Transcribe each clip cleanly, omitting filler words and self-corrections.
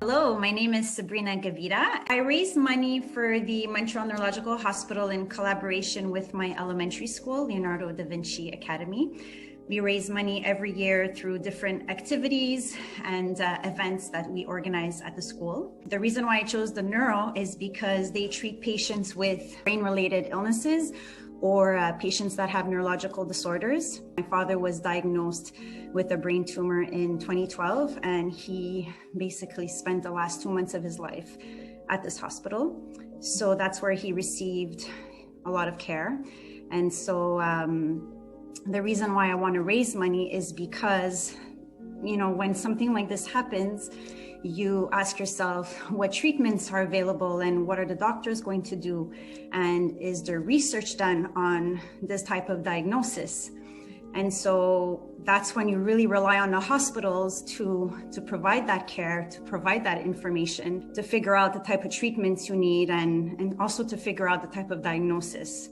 Hello, my name is Sabrina Gavita. I raise money for the Montreal Neurological Hospital in collaboration with my elementary school, Leonardo da Vinci Academy. We raise money every year through different activities and events that we organize at the school. The reason why I chose the Neuro is because they treat patients with brain-related illnesses or patients that have neurological disorders. My father was diagnosed with a brain tumor in 2012, and he basically spent the last 2 months of his life at this hospital. So that's where he received a lot of care. And so the reason why I want to raise money is because, when something like this happens, you ask yourself what treatments are available and what are the doctors going to do, and is there research done on this type of diagnosis? And so that's when you really rely on the hospitals to provide that care, to provide that information, to figure out the type of treatments you need, and also to figure out the type of diagnosis.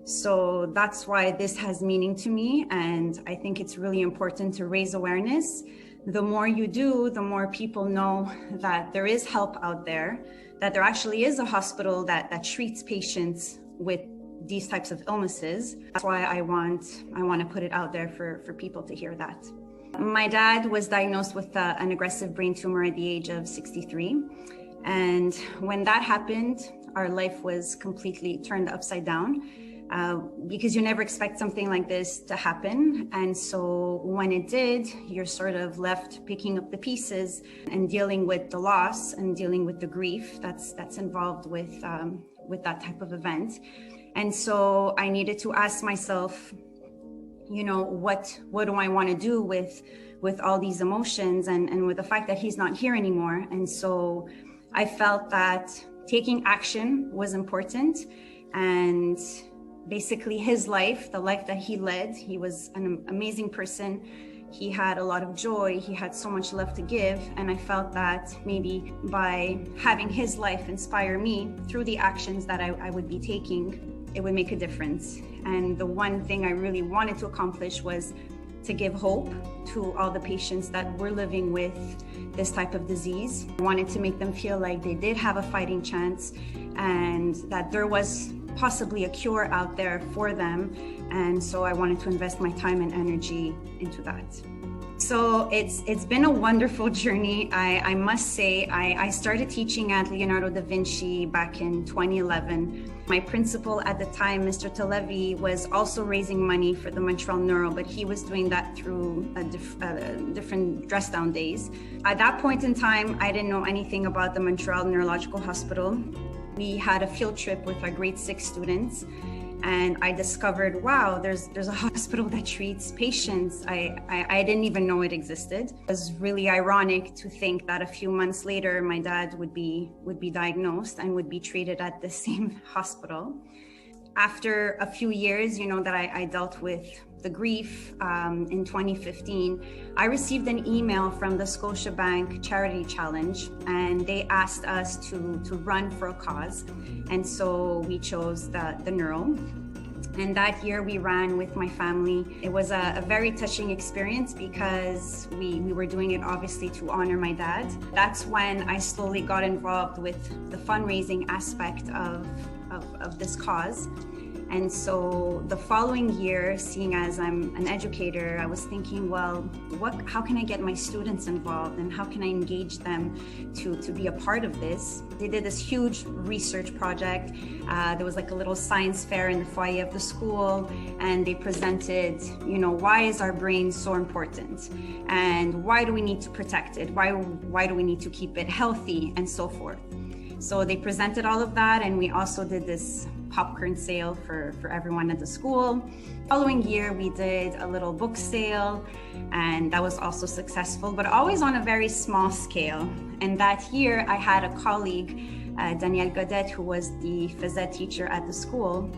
So that's why this has meaning to me, and I think it's really important to raise awareness. The more you do, the more people know that there is help out there, that there actually is a hospital that treats patients with these types of illnesses. That's why I want to put it out there for people to hear that. My dad was diagnosed with an aggressive brain tumor at the age of 63. And when that happened, our life was completely turned upside down. Because you never expect something like this to happen. And so when it did, you're sort of left picking up the pieces and dealing with the loss and dealing with the grief that's involved with that type of event. And so I needed to ask myself, what do I want to do with all these emotions and with the fact that he's not here anymore. And so I felt that taking action was important. And basically his life, the life that he led, he was an amazing person. He had a lot of joy. He had so much love to give. And I felt that maybe by having his life inspire me through the actions that I would be taking, it would make a difference. And the one thing I really wanted to accomplish was to give hope to all the patients that were living with this type of disease. I wanted to make them feel like they did have a fighting chance and that there was possibly a cure out there for them. And so I wanted to invest my time and energy into that. So it's been a wonderful journey. I must say, I started teaching at Leonardo da Vinci back in 2011. My principal at the time, Mr. Televi, was also raising money for the Montreal Neuro, but he was doing that through different dress down days. At that point in time, I didn't know anything about the Montreal Neurological Hospital. We had a field trip with our grade 6 students, and I discovered, wow, there's a hospital that treats patients. I didn't even know it existed. It was really ironic to think that a few months later, my dad would be diagnosed and would be treated at the same hospital. After a few years, that I dealt with the grief, in 2015, I received an email from the Scotiabank Charity Challenge, and they asked us to run for a cause. And so we chose the Neuro. And that year we ran with my family. It was a very touching experience because we were doing it obviously to honor my dad. That's when I slowly got involved with the fundraising aspect of this cause. And so the following year, seeing as I'm an educator, I was thinking, well, how can I get my students involved and how can I engage them to be a part of this? They did this huge research project. There was like a little science fair in the foyer of the school, and they presented, why is our brain so important? And why do we need to protect it? Why do we need to keep it healthy and so forth? So they presented all of that, and we also did this popcorn sale for everyone at the school. Following year, we did a little book sale, and that was also successful, but always on a very small scale. And that year, I had a colleague, Danielle Godet, who was the phys ed teacher at the school,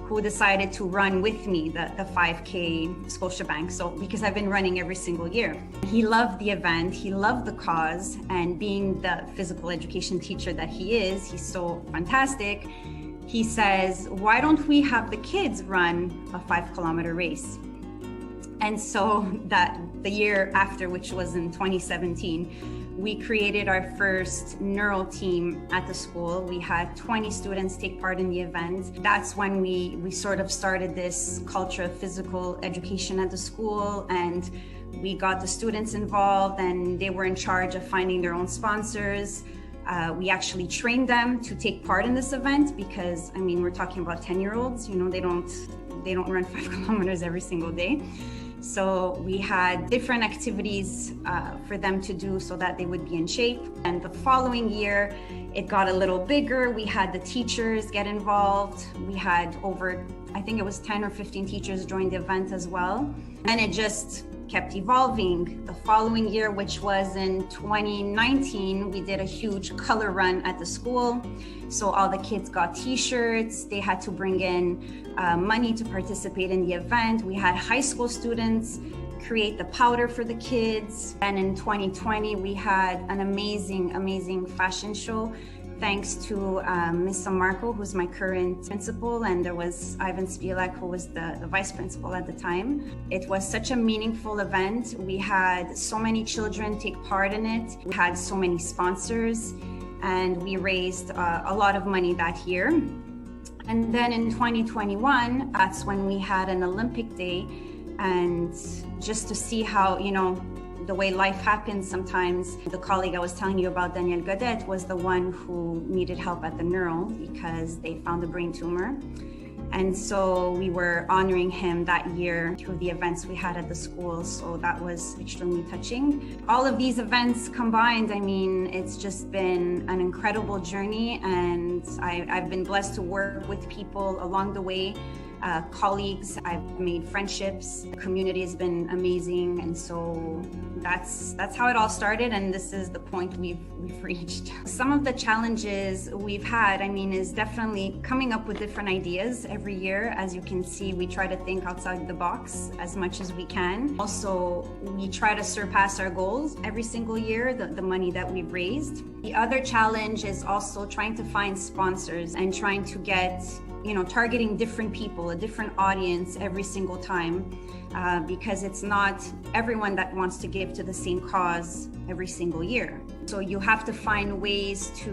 who decided to run with me the 5K Scotiabank. So because I've been running every single year. He loved the event, he loved the cause, and being the physical education teacher that he is, he's so fantastic. He says, why don't we have the kids run a 5-kilometer race? And so that the year after, which was in 2017, we created our first Neuro team at the school. We had 20 students take part in the event. That's when we sort of started this culture of physical education at the school, and we got the students involved, and they were in charge of finding their own sponsors. We actually trained them to take part in this event because, I mean, we're talking about 10-year-olds, you know, they don't run 5 kilometers every single day. So we had different activities for them to do so that they would be in shape. And the following year, it got a little bigger. We had the teachers get involved. We had over, I think it was 10 or 15 teachers join the event as well. And it just kept evolving. The following year, which was in 2019, we did a huge color run at the school. So all the kids got t-shirts. They had to bring in money to participate in the event. We had high school students create the powder for the kids. And in 2020, we had an amazing fashion show. Thanks to Ms. Samarco, who's my current principal, and there was Ivan Spielak, who was the vice principal at the time. It was such a meaningful event. We had so many children take part in it. We had so many sponsors, and we raised a lot of money that year. And then in 2021, that's when we had an Olympic Day, and just to see how, you know, the way life happens sometimes. The colleague I was telling you about, Daniel Godet, was the one who needed help at the Neuro because they found a brain tumor. And so we were honoring him that year through the events we had at the school. So that was extremely touching. All of these events combined, I mean, it's just been an incredible journey, and I've been blessed to work with people along the way. Colleagues, I've made friendships, the community has been amazing, and so that's how it all started, and this is the point we've reached. Some of the challenges we've had, I mean, is definitely coming up with different ideas every year. As you can see, we try to think outside the box as much as we can. Also, we try to surpass our goals every single year, the money that we've raised. The other challenge is also trying to find sponsors and trying to get, you know, targeting different people, a different audience every single time, because it's not everyone that wants to give to the same cause every single year. So you have to find ways to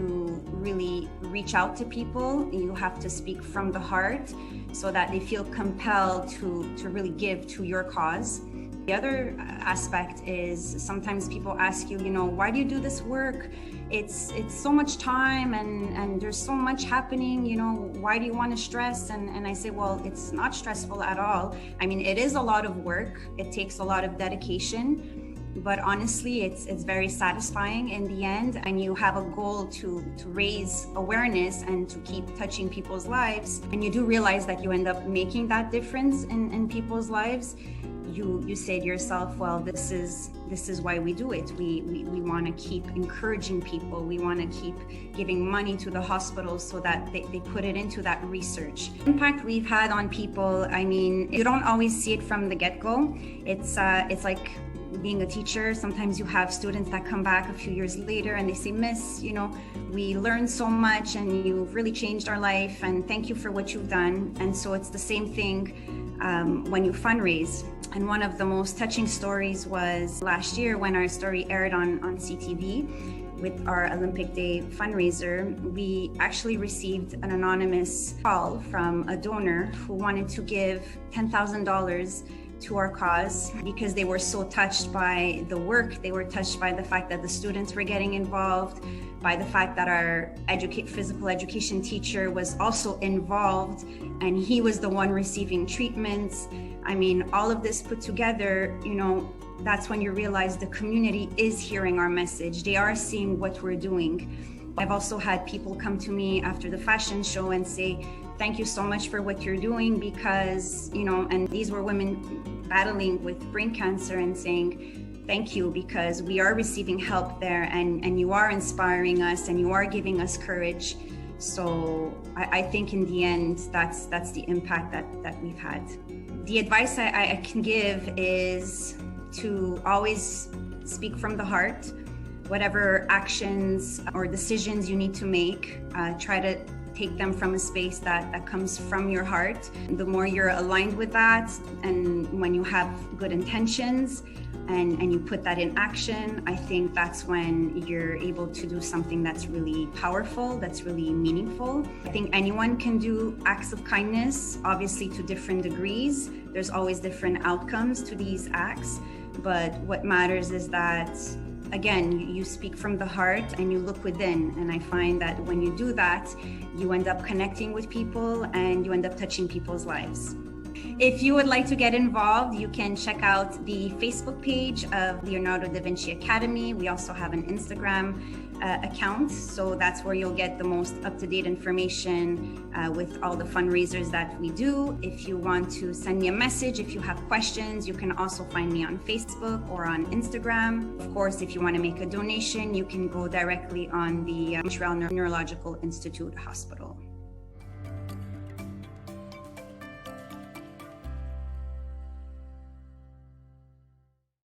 really reach out to people. You have to speak from the heart so that they feel compelled to really give to your cause. The other aspect is sometimes people ask you, you know, why do you do this work? It's so much time and there's so much happening, you know, why do you want to stress? And I say, well, it's not stressful at all. I mean, it is a lot of work. It takes a lot of dedication, but honestly, it's very satisfying in the end. And you have a goal to raise awareness and to keep touching people's lives. And you do realize that you end up making that difference in people's lives. You say to yourself, well, this is why we do it. We want to keep encouraging people. We want to keep giving money to the hospitals so that they put it into that research. Impact we've had on people, I mean, you don't always see it from the get-go. It's like being a teacher. Sometimes you have students that come back a few years later and they say, Miss, you know, we learned so much and you've really changed our life, and thank you for what you've done. And so it's the same thing when you fundraise. And one of the most touching stories was last year when our story aired on CTV with our Olympic Day fundraiser. We actually received an anonymous call from a donor who wanted to give $10,000 to our cause because they were so touched by the work. They were touched by the fact that the students were getting involved, by the fact that our physical education teacher was also involved and he was the one receiving treatments. I mean, all of this put together, you know, that's when you realize the community is hearing our message. They are seeing what we're doing. I've also had people come to me after the fashion show and say, thank you so much for what you're doing, because, you know, and these were women battling with brain cancer and saying, thank you, because we are receiving help there and you are inspiring us and you are giving us courage. So I think in the end, that's the impact that we've had. The advice I can give is to always speak from the heart. Whatever actions or decisions you need to make, try to take them from a space that comes from your heart. The more you're aligned with that, and when you have good intentions and you put that in action, I think that's when you're able to do something that's really powerful, that's really meaningful. I think anyone can do acts of kindness, obviously to different degrees. There's always different outcomes to these acts, but what matters is that, again, you speak from the heart and you look within. And I find that when you do that, you end up connecting with people and you end up touching people's lives. If you would like to get involved, you can check out the Facebook page of Leonardo da Vinci Academy. We also have an Instagram account, so that's where you'll get the most up-to-date information with all the fundraisers that we do. If you want to send me a message, if you have questions, you can also find me on Facebook or on Instagram. Of course, if you want to make a donation, you can go directly on the Montreal Neurological Institute Hospital.